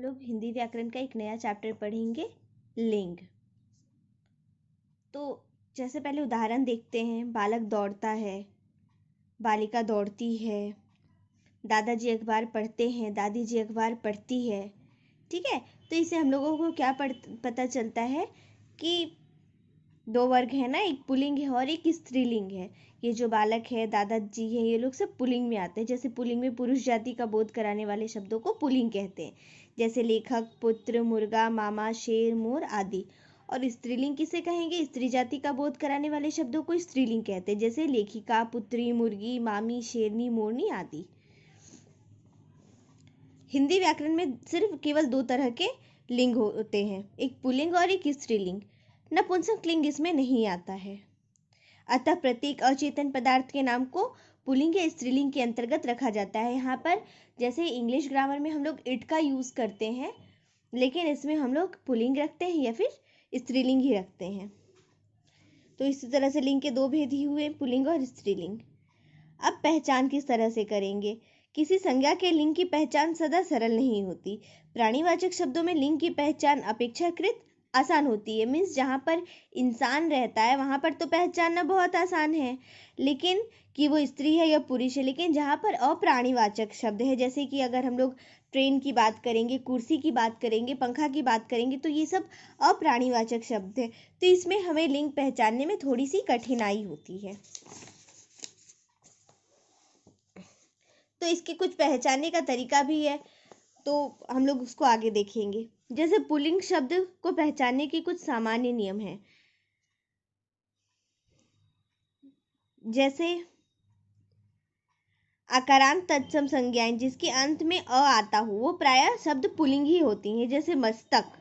हम लोग हिंदी व्याकरण का एक नया चैप्टर पढ़ेंगे, लिंग। तो जैसे पहले उदाहरण देखते हैं। बालक दौड़ता है, बालिका दौड़ती है, दादाजी अखबार पढ़ते हैं, दादी जी अखबार पढ़ती है। ठीक है, तो इससे हम लोगों को क्या पता चलता है कि दो वर्ग है ना, एक पुल्लिंग है और एक स्त्रीलिंग है। ये जो बालक है, दादाजी है, ये लोग सब पुल्लिंग में आते हैं। जैसे पुल्लिंग में पुरुष जाति का बोध कराने वाले शब्दों को पुल्लिंग कहते हैं, जैसे लेखक, पुत्र, मुर्गा, मामा, शेर, मोर आदि। और स्त्रीलिंग किसे कहेंगे? स्त्री जाति का बोध कराने वाले शब्दों को स्त्रीलिंग कहते हैं, जैसे लेखिका, पुत्री, मुर्गी, मामी, शेरनी, मोरनी आदि। हिंदी व्याकरण में सिर्फ केवल दो तरह के लिंग होते हैं, एक पुल्लिंग और एक स्त्रीलिंग। नपुंसक लिंग इसमें नहीं आता है। अतः प्रत्येक अचेतन पदार्थ के नाम को पुल्लिंग या स्त्रीलिंग के अंतर्गत रखा जाता है। यहाँ पर जैसे इंग्लिश ग्रामर में हम लोग इट का यूज करते हैं, लेकिन इसमें हम लोग पुल्लिंग रखते हैं या फिर स्त्रीलिंग ही रखते हैं। तो इसी तरह से लिंग के दो भेद ही हुए, पुल्लिंग और स्त्रीलिंग। अब पहचान किस तरह से करेंगे? किसी संज्ञा के लिंग की पहचान सदा सरल नहीं होती। प्राणीवाचक शब्दों में लिंग की पहचान अपेक्षाकृत आसान होती है। मीन्स जहाँ पर इंसान रहता है वहाँ पर तो पहचानना बहुत आसान है, लेकिन कि वो स्त्री है या पुरुष है। लेकिन जहाँ पर अप्राणीवाचक शब्द है, जैसे कि अगर हम लोग ट्रेन की बात करेंगे, कुर्सी की बात करेंगे, पंखा की बात करेंगे, तो ये सब अप्राणीवाचक शब्द है। तो इसमें हमें लिंग पहचानने में थोड़ी सी कठिनाई होती है। तो इसके कुछ पहचानने का तरीका भी है, तो हम लोग उसको आगे देखेंगे। जैसे पुल्लिंग शब्द को पहचानने के कुछ सामान्य नियम हैं। जैसे आकारांत तत्सम संज्ञाएं जिसके अंत में अ आता हो वो प्रायः शब्द पुल्लिंग ही होती हैं। जैसे मस्तक,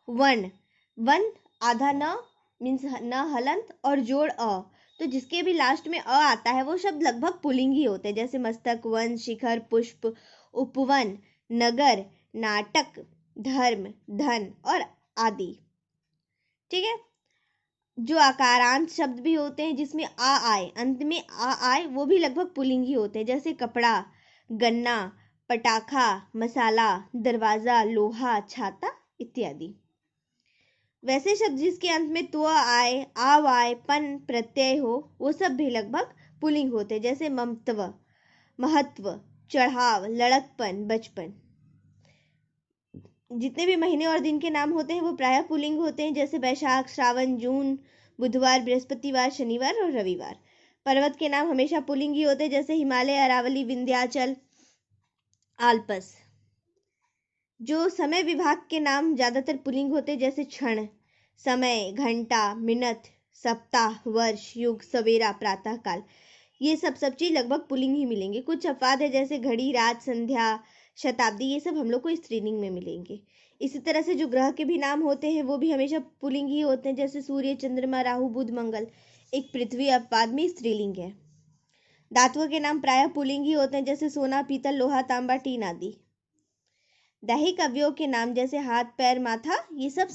वन, वन आधा न मीन्स न हलंत और जोड़ अ, तो जिसके भी लास्ट में अ आता है वो शब्द लगभग पुल्लिंग ही होते हैं। जैसे मस्तक, वन, शिखर, पुष्प, उपवन, नगर, नाटक, धर्म, धन और आदि। ठीक है, जो आकारांत शब्द भी होते हैं जिसमें आ आए, अंत में आ आए, वो भी लगभग पुल्लिंग ही होते हैं। जैसे कपड़ा, गन्ना, पटाखा, मसाला, दरवाजा, लोहा, छाता इत्यादि। वैसे शब्द जिसके अंत में त्व आए, आव आए, पन प्रत्यय हो, वो सब भी लगभग पुल्लिंग होते हैं। जैसे ममत्व, महत्व, चढ़ाव, लड़कपन, बचपन। जितने भी महीने और दिन के नाम होते हैं वो प्रायः पुल्लिंग होते हैं। जैसे बैशाख, श्रावण, जून, बुधवार, बृहस्पतिवार, शनिवार और रविवार। पर्वत के नाम हमेशा पुल्लिंग ही होते हैं, जैसे हिमालय, अरावली, विंध्याचल, आल्पस। जो समय विभाग के नाम ज्यादातर पुल्लिंग होते हैं, जैसे क्षण, समय, घंटा, मिनट, सप्ताह, वर्ष, युग, सवेरा, प्रातः काल। ये सब चीज लगभग पुल्लिंग ही मिलेंगे। कुछ अपवाद है, जैसे घड़ी, रात, संध्या, शताब्दी, ये सब हम लोग को स्त्रीलिंग में मिलेंगे। इसी तरह से जो ग्रह के भी नाम होते हैं वो भी हमेशा पुल्लिंग ही होते हैं, जैसे सूर्य, चंद्रमा, राहु, बुध, मंगल। एक पृथ्वी अपवाद में स्त्रीलिंग है। धातुओं के नाम प्रायः पुल्लिंग ही होते हैं, जैसे सोना, पीतल, लोहा, तांबा, टीन आदि। दैहिक अवयव के नाम जैसे हाथ, पैर, माथा, ये सब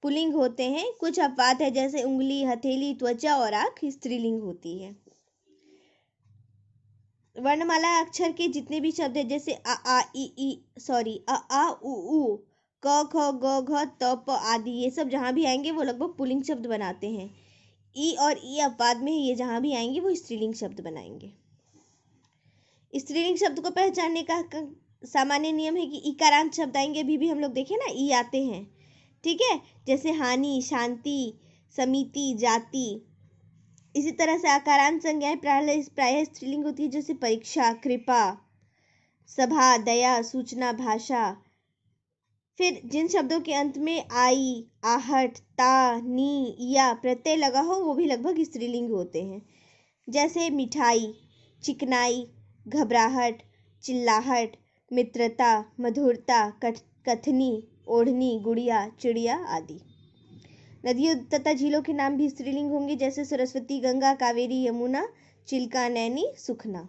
पुल्लिंग होते हैं। कुछ अपवाद है, जैसे उंगली, हथेली, त्वचा और आंख स्त्रीलिंग होती है। वर्णमाला अक्षर के जितने भी शब्द हैं, जैसे अ आ उ ऊ, क ख ग घ त प आदि, ये सब जहाँ भी आएंगे वो लगभग पुल्लिंग शब्द बनाते हैं। ई और ई अपवाद में ये जहाँ भी आएंगे वो स्त्रीलिंग शब्द बनाएंगे। स्त्रीलिंग शब्द को पहचानने का सामान्य नियम है कि इकारांत शब्द आएंगे। अभी भी हम लोग देखें ना, ई आते हैं। ठीक है, जैसे हानि, शांति, समिति, जाति। इसी तरह से आकारांत संज्ञाएं प्रायः स्त्रीलिंग होती है, जैसे परीक्षा, कृपा, सभा, दया, सूचना, भाषा। फिर जिन शब्दों के अंत में आई, आहट, ता, नी या प्रत्यय लगा हो वो भी लगभग स्त्रीलिंग होते हैं। जैसे मिठाई, चिकनाई, घबराहट, चिल्लाहट, मित्रता, मधुरता, कथनी, ओढ़नी, गुड़िया, चिड़िया आदि। नदियों तथा झीलों के नाम भी स्त्रीलिंग होंगे, जैसे सरस्वती, गंगा, कावेरी, यमुना, चिल्का, नैनी, सुखना।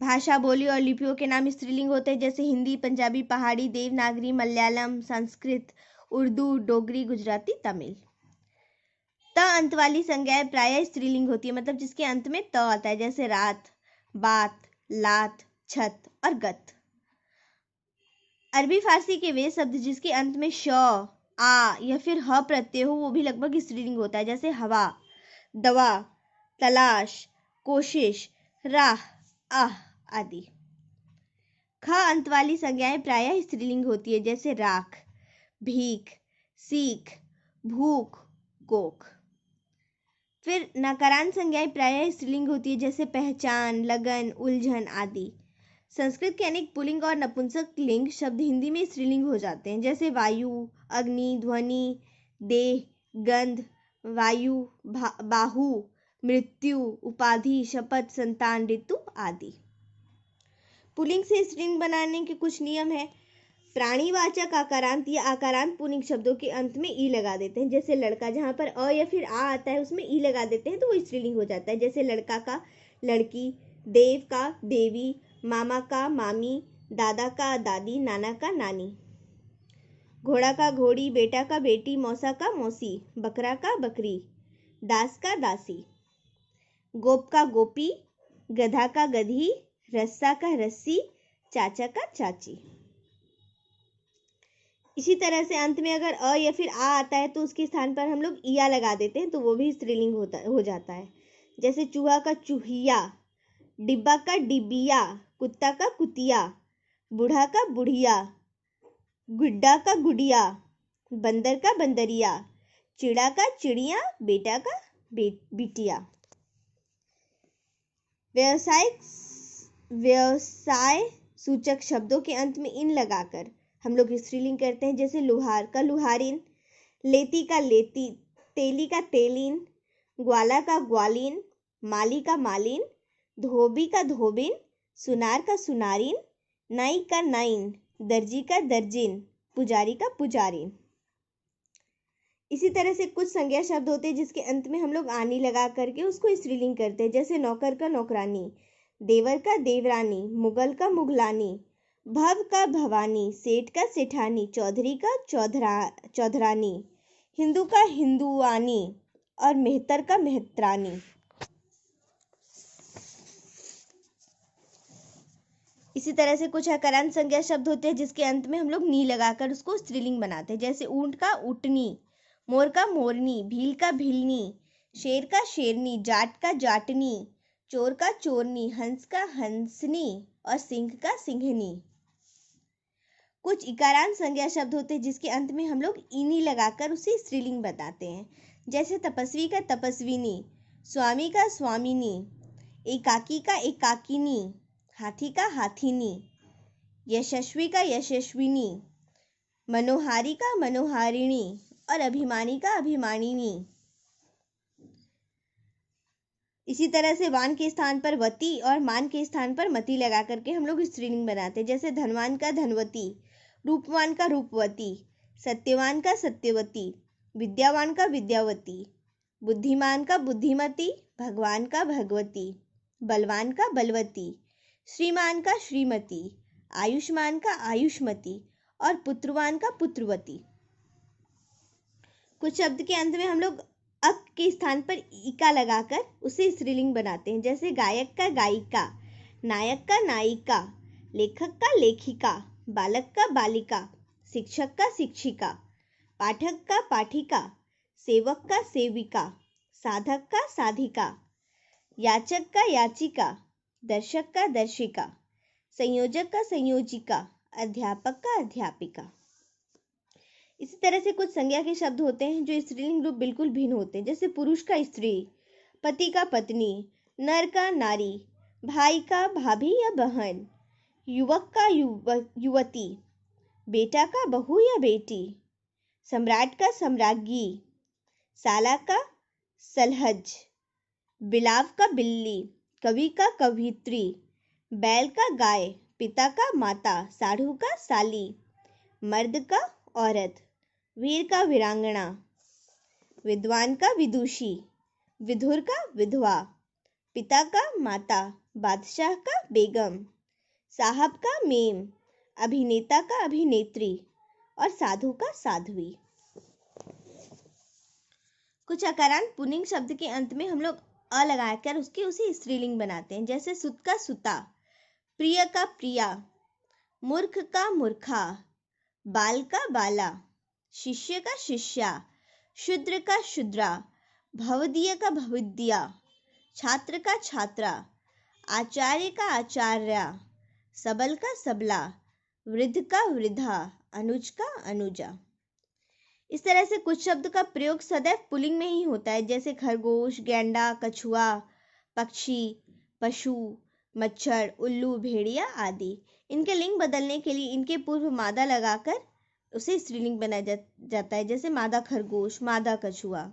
भाषा, बोली और लिपियों के नाम स्त्रीलिंग होते हैं, जैसे हिंदी, पंजाबी, पहाड़ी, देवनागरी, मलयालम, संस्कृत, उर्दू, डोगरी, गुजराती, तमिल। त अंत वाली संज्ञाएं प्रायः स्त्रीलिंग होती है, मतलब जिसके अंत में त आता है, जैसे रात, बात, लात, छत और गत। अरबी फारसी के वे शब्द जिसके अंत में श, आ या फिर ह प्रत्यय हो वो भी लगभग स्त्रीलिंग होता है, जैसे हवा, दवा, तलाश, कोशिश, राह, आह आदि। ख अंत वाली संज्ञाएं प्रायः स्त्रीलिंग होती है, जैसे राख, भीख, सीख, भूख, कोख। फिर नकारांत संज्ञाएं प्रायः स्त्रीलिंग होती है, जैसे पहचान, लगन, उलझन आदि। संस्कृत के अनेक पुल्लिंग और नपुंसक लिंग शब्द हिंदी में स्त्रीलिंग हो जाते हैं, जैसे वायु, अग्नि, ध्वनि, देह, गंध, वायु, बाहु, मृत्यु, उपाधि, शपथ, संतान, ऋतु आदि। पुल्लिंग से स्त्रीलिंग बनाने के कुछ नियम है। प्राणीवाचक आकारांत या आकारांत पुल्लिंग शब्दों के अंत में ई लगा देते हैं, जैसे लड़का, जहां पर अ या फिर आ आता है उसमें ई लगा देते हैं तो वो स्त्रीलिंग हो जाता है, जैसे लड़का का लड़की, देव का देवी, मामा का मामी, दादा का दादी, नाना का नानी। घोड़ा का घोड़ी, बेटा का बेटी, मौसा का मौसी, बकरा का बकरी, दास का दासी। गोप का गोपी, गधा का गधी, रस्सा का रस्सी, चाचा का चाची। इसी तरह से अंत में अगर अ या फिर आ आता है तो उसके स्थान पर हम लोग इया लगा देते हैं तो वो भी स्त्रीलिंग हो जाता है, जैसे चूहा का चूहिया, डिब्बा का डिबिया, कुत्ता का कुतिया, बूढ़ा का बुढ़िया, गुड्डा का गुड़िया, बंदर का बंदरिया, चिड़ा का चिड़िया, बेटा का बिटिया। व्यवसाय सूचक शब्दों के अंत में इन लगाकर हम लोग स्त्रीलिंग करते हैं, जैसे लुहार का लुहारिन, लेती का लेती, तेली का तेलीन, ग्वाला का ग्वालीन, माली का मालिन, धोबी का धोबिन, सुनार का सुनारिन, नाई का नाइन, दर्जी का दर्जिन, पुजारी का पुजारिन। इसी तरह से कुछ संज्ञा शब्द होते हैं जिसके अंत में हम लोग आनी लगा करके उसको स्त्रीलिंग करते हैं, जैसे नौकर का नौकरानी, देवर का देवरानी, मुगल का मुगलानी, भव का भवानी, सेठ का सेठानी, चौधरी का चौधरानी, हिंदू का हिंदुआनी और मेहतर का मेहतरानी। इसी तरह से कुछ अकारांत संज्ञा शब्द होते हैं जिसके अंत में हम लोग नी लगाकर उसको स्त्रीलिंग बनाते हैं, जैसे ऊंट का ऊँटनी, मोर का मोरनी, भील का भीलनी, शेर का शेरनी, जाट का जाटनी, चोर का चोरनी, हंस का हंसनी और सिंह का सिंहनी। कुछ इकारांत संज्ञा शब्द होते हैं जिसके अंत में हम लोग इनी लगाकर उसे स्त्रीलिंग बताते हैं, जैसे तपस्वी का तपस्विनी, स्वामी का स्वामिनी, एकाकी का एकाकिनी, हाथी का हाथीनी, यशस्वी का यशस्विनी, मनोहारी का मनोहारिणी और अभिमानी का अभिमानिनी। इसी तरह से वान के स्थान पर वती और मान के स्थान पर मती लगा करके हम लोग स्त्रीलिंग बनाते हैं, जैसे धनवान का धनवती, रूपवान का रूपवती, सत्यवान का सत्यवती, विद्यावान का विद्यावती, बुद्धिमान का बुद्धिमती, भगवान का भगवती, बलवान का बलवती, श्रीमान का श्रीमती, आयुष्मान का आयुष्मती और पुत्रवान का पुत्रवती। कुछ शब्द के अंत में हम लोग अक के स्थान पर इका लगाकर उसे स्त्रीलिंग बनाते हैं, जैसे गायक का गायिका, नायक का नायिका, लेखक का लेखिका, बालक का बालिका, शिक्षक का शिक्षिका, पाठक का पाठिका, सेवक का सेविका, साधक का साधिका, याचक का याचिका, दर्शक का दर्शिका, संयोजक का संयोजिका, अध्यापक का अध्यापिका। इसी तरह से कुछ संज्ञा के शब्द होते हैं जो स्त्रीलिंग रूप बिल्कुल भिन्न होते हैं, जैसे पुरुष का स्त्री, पति का पत्नी, नर का नारी, भाई का भाभी या बहन, युवक का युवती, बेटा का बहू या बेटी, सम्राट का सम्राज्ञी, साला का सलहज, बिलाव का बिल्ली, कवि का कवित्री, बैल का गाय, पिता का माता, साढ़ू का साली, मर्द का औरत, वीर का वीरांगना, विद्वान का विदुषी, विधुर का विधवा, पिता का माता, बादशाह का बेगम, साहब का मेम, अभिनेता का अभिनेत्री और साधु का साध्वी। कुछ अकारांत पुल्लिंग शब्द के अंत में हम लोग अ लगाकर उसे स्त्रीलिंग बनाते हैं, जैसे सुत का सुता, प्रिय का प्रिया, मूर्ख का मूर्खा, बाल का बाला, शिष्य का शिष्या, शूद्र का शूद्रा, भवदीय का भविद्या, छात्र का छात्रा, आचार्य का आचार्या, सबल का सबला, वृद्ध का वृद्धा, अनुज का अनुजा। इस तरह से कुछ शब्द का प्रयोग सदैव पुल्लिंग में ही होता है, जैसे खरगोश, गैंडा, कछुआ, पक्षी, पशु, मच्छर, उल्लू, भेड़िया आदि। इनके लिंग बदलने के लिए इनके पूर्व मादा लगाकर उसे स्त्रीलिंग बनाया जाता है, जैसे मादा खरगोश, मादा कछुआ।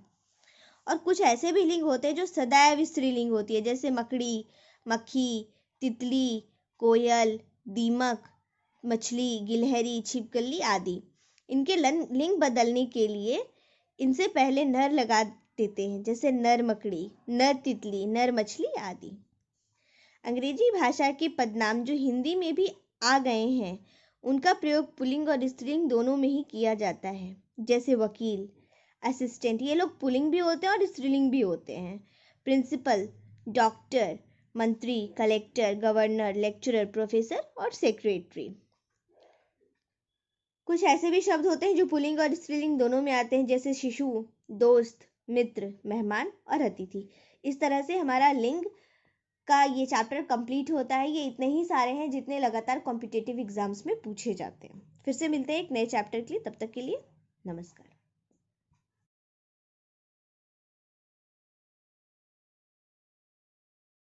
और कुछ ऐसे भी लिंग होते हैं जो सदैव स्त्रीलिंग होती है, जैसे मकड़ी, मक्खी, तितली, कोयल, दीमक, मछली, गिलहरी, छिपकली आदि। इनके लिंग बदलने के लिए इनसे पहले नर लगा देते हैं, जैसे नर मकड़ी, नर तितली, नर मछली आदि। अंग्रेजी भाषा के पदनाम जो हिंदी में भी आ गए हैं, उनका प्रयोग पुल्लिंग और स्त्रीलिंग दोनों में ही किया जाता है, जैसे वकील, असिस्टेंट, ये लोग पुल्लिंग भी होते हैं और स्त्रीलिंग भी होते हैं। प्रिंसिपल, डॉक्टर, मंत्री, कलेक्टर, गवर्नर, लेक्चरर, प्रोफेसर और सेक्रेटरी। कुछ ऐसे भी शब्द होते हैं जो पुल्लिंग और स्त्रीलिंग दोनों में आते हैं, जैसे शिशु, दोस्त, मित्र, मेहमान और अतिथि। इस तरह से हमारा लिंग का ये चैप्टर कंप्लीट होता है। ये इतने ही सारे हैं जितने लगातार कॉम्पिटिटिव एग्जाम्स में पूछे जाते हैं। फिर से मिलते हैं एक नए चैप्टर के लिए, तब तक के लिए नमस्कार।